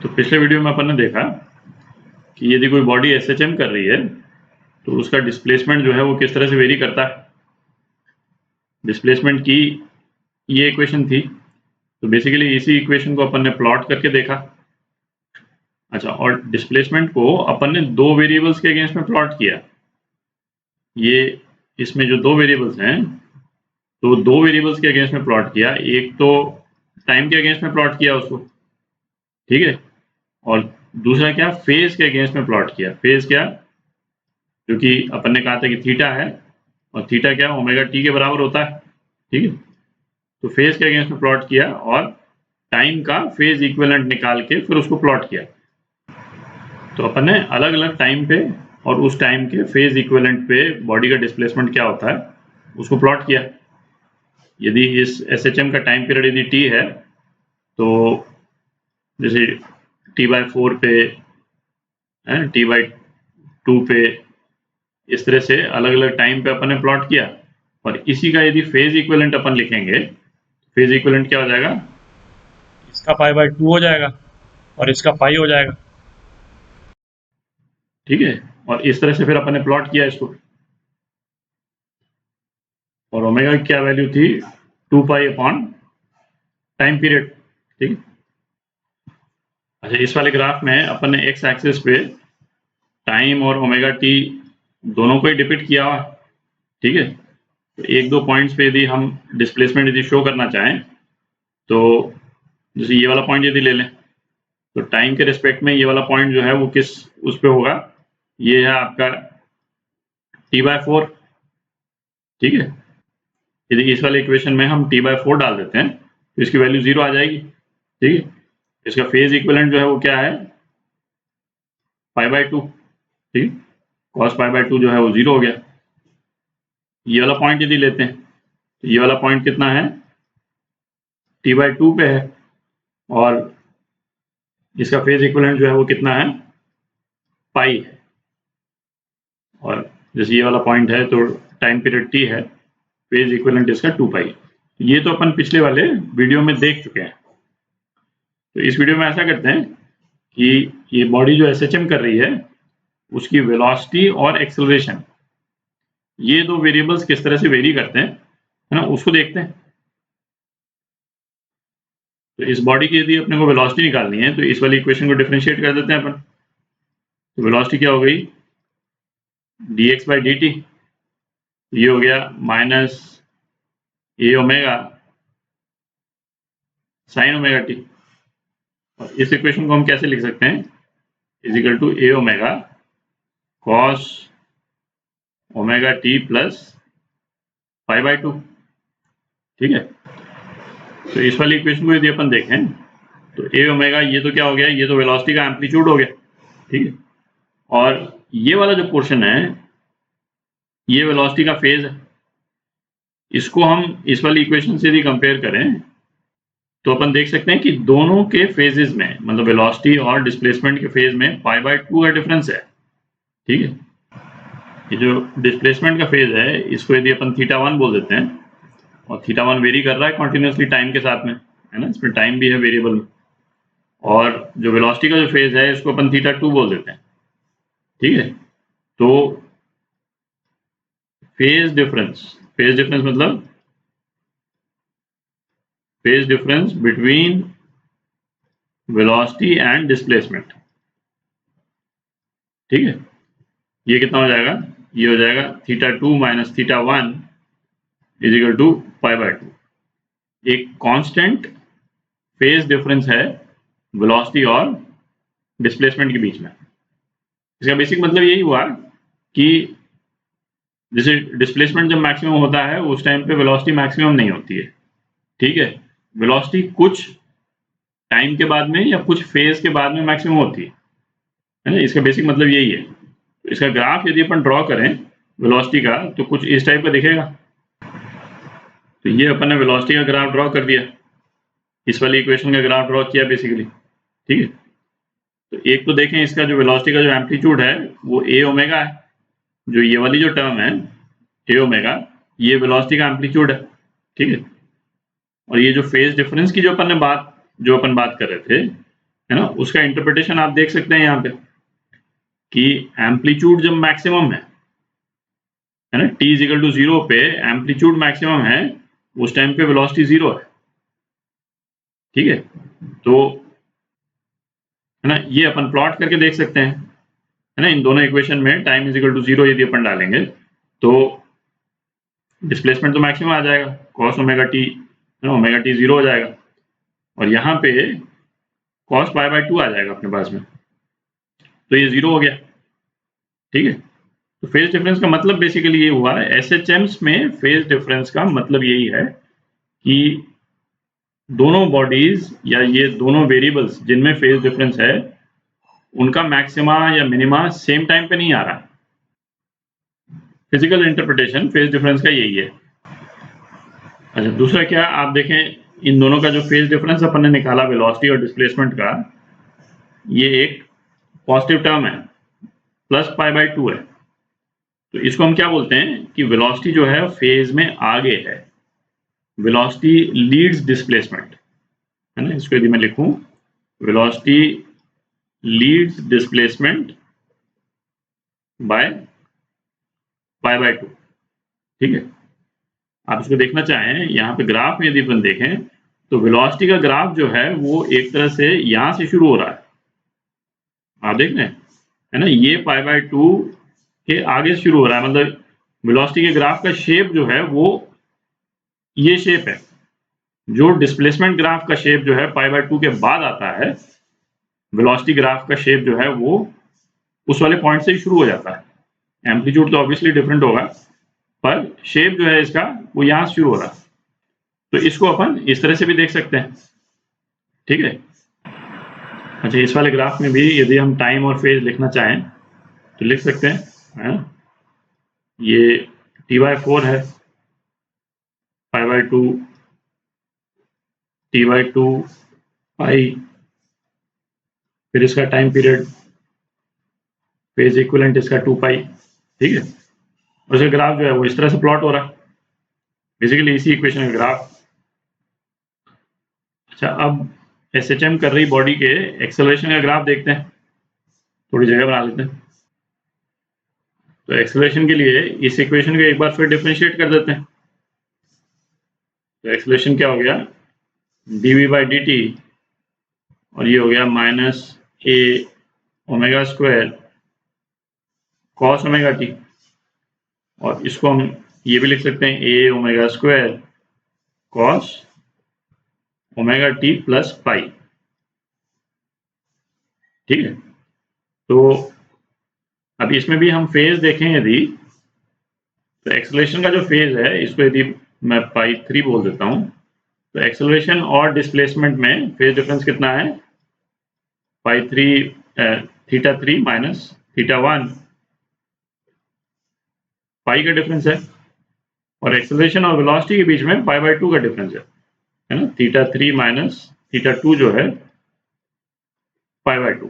तो पिछले वीडियो में अपन ने देखा कि यदि कोई बॉडी एसएचएम कर रही है तो उसका डिस्प्लेसमेंट जो है वो किस तरह से वेरी करता है। डिस्प्लेसमेंट की ये इक्वेशन थी, तो बेसिकली इसी इक्वेशन को अपन ने प्लॉट करके देखा। अच्छा, और डिस्प्लेसमेंट को अपन ने दो वेरिएबल्स के अगेंस्ट में प्लॉट किया। ये इसमें जो दो वेरिएबल्स हैं तो दो वेरिएबल्स के अगेंस्ट में प्लॉट किया। एक तो टाइम के अगेंस्ट में प्लॉट किया उसको, ठीक है, और दूसरा क्या, फेज के अगेंस्ट में प्लॉट किया। फेज क्या, जो कि अपन ने कहा था कि थीटा है, और थीटा क्या, ओमेगा टी के बराबर होता है, ठीक है। तो फेज के अगेंस्ट में प्लॉट किया और टाइम का फेज इक्विवेलेंट निकाल के फिर उसको प्लॉट किया। तो अपन ने अलग अलग टाइम पे और उस टाइम के फेज इक्विवेलेंट पे बॉडी का डिस्प्लेसमेंट क्या होता है उसको प्लॉट किया। यदि इस एसएचएम का टाइम पीरियड यदि टी है तो जैसे t/4 पे, t/2 पे, इस तरह से अलग अलग टाइम पे अपन ने प्लॉट किया। और इसी का यदि फेज इक्विवेलेंट अपन लिखेंगे, फेज इक्विवेलेंट क्या हो जाएगा, इसका π/2 हो जाएगा और इसका पाई हो जाएगा। ठीक है। और इस तरह से फिर अपन ने प्लॉट किया इसको, और ओमेगा की क्या वैल्यू थी, 2 पाई अपॉन टाइम पीरियड, ठीक है। अच्छा, इस वाले ग्राफ में अपन ने एक्स एक्सिस पे टाइम और ओमेगा टी दोनों को ही डिपिक्ट किया हुआ, ठीक है। तो एक दो पॉइंट्स पे यदि हम डिस्प्लेसमेंट यदि शो करना चाहें तो जैसे ये वाला पॉइंट यदि ले लें तो टाइम के रिस्पेक्ट में ये वाला पॉइंट जो है वो किस उस पे होगा, ये है आपका t/4, ठीक है। यदि इस वाले इक्वेशन में हम t/4 डाल देते हैं तो इसकी वैल्यू 0 आ जाएगी, ठीक है। इसका फेज इक्विवेलेंट जो है वो क्या है, π/2, ठीक। cos π/2 जो है वो 0 हो गया। ये वाला पॉइंट यदि लेते हैं तो ये वाला पॉइंट कितना है, t/2 पे है, और इसका फेज इक्विवेलेंट जो है वो कितना है, पाई है। और जैसे ये वाला पॉइंट है तो टाइम पीरियड t है, फेज इक्विवेलेंट इसका 2 पाई। ये तो अपन पिछले वाले वीडियो में देख चुके हैं। तो इस वीडियो में ऐसा करते हैं कि ये बॉडी जो एसएचएम कर रही है उसकी वेलोसिटी और एक्सेलरेशन, ये दो वेरिएबल्स किस तरह से वेरी करते हैं, है ना, उसको देखते हैं। तो इस बॉडी की यदि अपने को वेलोसिटी निकालनी है तो इस वाली इक्वेशन को डिफरेंशिएट कर देते हैं अपन। तो वेलोसिटी क्या हो गई, dx/dt, ये हो गया minus A omega sine omega T. और इस इक्वेशन को हम कैसे लिख सकते हैं, is equal to A omega cos omega T plus π/2, ठीक है। तो इस वाली इक्वेशन को यदि अपन देखें तो ए ओमेगा, ये तो क्या हो गया, ये तो वेलोसिटी का एम्पलीट्यूड हो गया, ठीक है। और ये वाला जो पोर्शन है ये वेलोसिटी का फेज है। इसको हम इस वाली इक्वेशन से यदि कंपेयर करें तो अपन देख सकते हैं कि दोनों के फेजेस में, मतलब वेलोसिटी और डिस्प्लेसमेंट के फेज में π/2 का डिफरेंस है, ठीक है। ये जो डिस्प्लेसमेंट का फेज है इसको यदि अपन θ1 बोल देते हैं, और θ1 वेरी कर रहा है कॉन्टिन्यूसली टाइम के साथ में, है ना, इसमें टाइम भी है वेरिएबल में। और जो वेलोसिटी का जो फेज है इसको अपन θ2 बोल देते हैं, ठीक है। तो फेज डिफरेंस मतलब phase difference between velocity and displacement, ठीक है। ये कितना हो जाएगा, ये हो जाएगा θ2 माइनस θ1 इज इक्वल टू π/2। एक कांस्टेंट फेज डिफरेंस है वेलोसिटी और डिस्प्लेसमेंट के बीच में। इसका बेसिक मतलब यही हुआ कि जैसे डिस्प्लेसमेंट जब मैक्सिमम होता है उस टाइम पे वेलोसिटी मैक्सिमम नहीं होती है, ठीक है। वेलोसिटी कुछ टाइम के बाद में या कुछ फेज के बाद में मैक्सिमम होती है ना। इसका बेसिक मतलब यही है। तो इसका ग्राफ यदि अपन ड्रॉ करें वेलोसिटी का तो कुछ इस टाइप का दिखेगा। तो ये अपन ने वेलोसिटी का ग्राफ ड्रॉ कर दिया, इस वाली इक्वेशन का ग्राफ ड्रॉ किया बेसिकली, ठीक है। तो एक तो देखें इसका जो वेलोसिटी का जो एम्पलीट्यूड है वो ए ओमेगा है, जो ये वाली जो टर्म है ए ओमेगा, ये वेलोसिटी का एम्पलीट्यूड है, ठीक है। और ये जो फेज डिफरेंस की जो अपन बात कर रहे थे है ना, उसका इंटरप्रिटेशन आप देख सकते हैं यहाँ पे कि एम्पलीट्यूड जब मैक्सिमम है ना, t इज इक्वल टू 0 पे एम्पलीट्यूड मैक्सिमम है, उस टाइम पे वेलोसिटी 0 है। ठीक है, तो है ना, ये अपन प्लॉट करके देख सकते हैं, है ना, इन दोनों इक्वेशन में टाइम इज इक्वल टू 0 यदि अपन डालेंगे तो डिस्प्लेसमेंट तो मैक्सिमम आ जाएगा, cos omega T, omega T 0 हो जाएगा, और यहाँ पे cos पाई बाय 2 आ जाएगा अपने पास में, तो ये 0 हो गया। ठीक है, तो फेज डिफरेंस का मतलब बेसिकली ये हुआ, एसएचएम्स में फेज डिफरेंस का मतलब यही है कि दोनों बॉडीज या ये दोनों वेरिएबल्स जिनमें फेज डिफरेंस है उनका मैक्सिमा या मिनिमा सेम टाइम पे नहीं आ रहा। फिजिकल इंटरप्रिटेशन फेज डिफरेंस का यही है। अच्छा, दूसरा क्या आप देखें, इन दोनों का जो फेज डिफरेंस अपन ने निकाला वेलोसिटी और डिस्प्लेसमेंट का, ये एक पॉजिटिव टर्म है, प्लस पाई बाय 2 है, तो इसको हम क्या बोलते हैं कि वेलोसिटी जो है फेज में आगे है, वेलोसिटी लीड्स डिस्प्लेसमेंट, है ना। इसको यदि मैं लिखूं, velocity leads displacement by pi by 2। ठीक है, आप इसको देखना चाहें, यहाँ पे ग्राफ में यदि अपन देखें तो वेलोसिटी का ग्राफ जो है वो एक तरह से यहाँ से शुरू हो रहा है, आप देख रहे हैं, है ना, ये पाई बाय 2 के आगे से शुरू हो रहा है, मतलब वेलोसिटी के ग्राफ का शेप जो है वो ये शेप है। जो डिस्प्लेसमेंट ग्राफ का शेप जो है पाई बाय 2 के बाद आता है, वेलोसिटी ग्राफ का शेप जो है वो उस वाले पॉइंट से ही शुरू हो जाता है। एम्पलीट्यूड तो ऑब्वियसली डिफरेंट होगा, पर शेप जो है इसका वो यहाँ से शुरू हो रहा है, तो इसको अपन इस तरह से भी देख सकते हैं। ठीक है, अच्छा, इस वाले ग्राफ में भी यदि हम टाइम और फेज लिखना चाहें तो लिख सकते हैं, है ना? ये t/4 है, पाई बाय 2, t/2 पाई, फिर इसका टाइम पीरियड, फेज इक्विवेलेंट इसका 2 पाई। ठीक है, और इसका ग्राफ जो है वो इस तरह से प्लॉट हो रहा है, बेसिकली इसी इक्वेशन का ग्राफ। अच्छा, अब एसएचएम कर रही बॉडी के एक्सेलरेशन का ग्राफ देखते हैं, थोड़ी जगह बना लेते हैं। तो एक्सेलरेशन के लिए इस इक्वेशन को एक बार फिर डिफरेंशिएट कर देते हैं, तो एक्सेलरेशन क्या हो गया, dv बाई dt, और ये हो गया minus A omega square cos omega T, और इसको हम ये भी लिख सकते हैं A omega square cos omega T plus pi. ठीक है, तो अब इसमें भी हम फेज देखें यदि, तो एक्सेलरेशन का जो फेज है इसको यदि मैं पाई 3 बोल देता हूं, तो एक्सेलरेशन और डिस्प्लेसमेंट में फेज डिफरेंस कितना है, पाई 3 थीटा 3 माइनस थीटा 1 पाई का डिफरेंस है, और एक्सेलरेशन और वेलोसिटी के बीच में पाई बाय 2 का डिफरेंस है ना, थीटा 3 माइनस थीटा 2 जो है पाई बाय 2।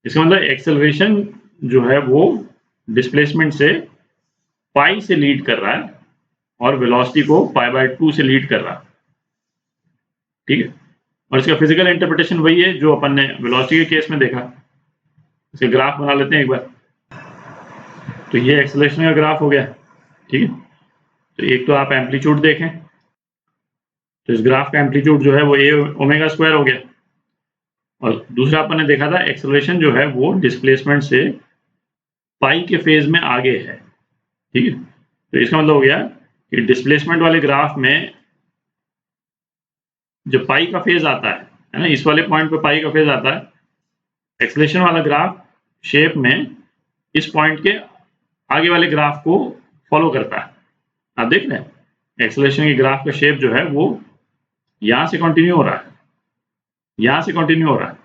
इसका मतलब एक्सेलरेशन जो है वो डिस्प्लेसमेंट से पाई से लीड कर रहा है और वेलोसिटी को पाई बाय 2 से लीड कर रहा है। ठीक है, और इसका फिजिकल इंटरप्रिटेशन वही है जो अपन ने वेलोसिटी के केस में देखा। इसका ग्राफ बना लेते हैं एक बार, तो ये एक्सेलरेशन का ग्राफ हो गया। ठीक है, तो एक तो आप एम्पलीट्यूड देखें, तो इस ग्राफ का एम्पलीट्यूड जो है वो ए ओमेगा स्क्वायर हो गया, और दूसरा अपन ने देखा था एक्सेलरेशन जो है वो डिस्प्लेसमेंट से पाई के फेज में आगे है। ठीक है, तो इसका मतलब हो गया कि डिस्प्लेसमेंट वाले ग्राफ में जो पाई का फेज आता है ना, इस वाले पॉइंट पे पाई का फेज आता है, एक्सेलरेशन वाला ग्राफ शेप में इस पॉइंट के आगे वाले ग्राफ को फॉलो करता है। आप देख रहे हैं, एक्सेलरेशन के ग्राफ का शेप जो है वो यहां से कंटिन्यू हो रहा है, यहां से कंटिन्यू हो रहा है।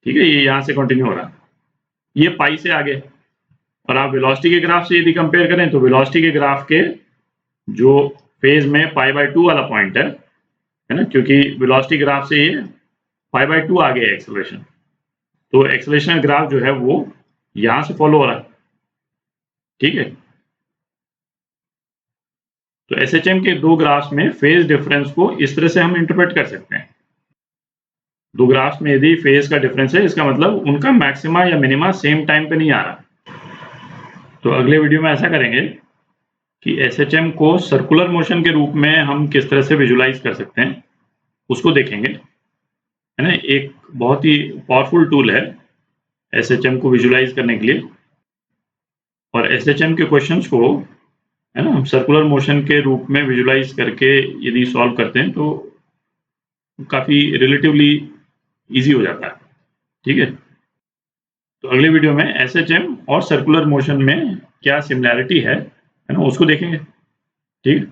ठीक है, ये यहां से कंटिन्यू हो रहा है, ये पाई से आगे। और आप वेलोसिटी के ग्राफ से यदि कंपेयर करें तो वेलोसिटी के ग्राफ के जो फेज में पाई बाय 2 वाला पॉइंट है ना, क्योंकि वेलोसिटी ग्राफ से ये पाई बाय 2 आगे है एक्सेलरेशन, तो एक्सेलरेशन ग्राफ जो है वो यहां से फॉलो हो रहा है। ठीक है, तो एसएचएम के दो ग्राफ्स में फेज डिफरेंस को इस तरह से हम इंटरप्रेट कर सकते हैं। दो ग्राफ्स में यदि फेज का डिफरेंस है, इसका मतलब उनका मैक्सिमा या मिनिमा सेम टाइम पे नहीं आ रहा। तो अगले वीडियो में ऐसा करेंगे कि SHM को सर्कुलर मोशन के रूप में हम किस तरह से विजुलाइज कर सकते हैं, उसको देखेंगे, है ना। एक बहुत ही पावरफुल टूल है SHM को विजुलाइज करने के लिए, और SHM के क्वेश्चंस को, है ना, हम सर्कुलर मोशन के रूप में विजुलाइज करके यदि सॉल्व करते हैं तो काफ़ी रिलेटिवली इजी हो जाता है। ठीक है, तो अगले वीडियो में SHM और सर्कुलर मोशन में क्या सिमिलैरिटी है ना, उसको देखेंगे। ठीक है।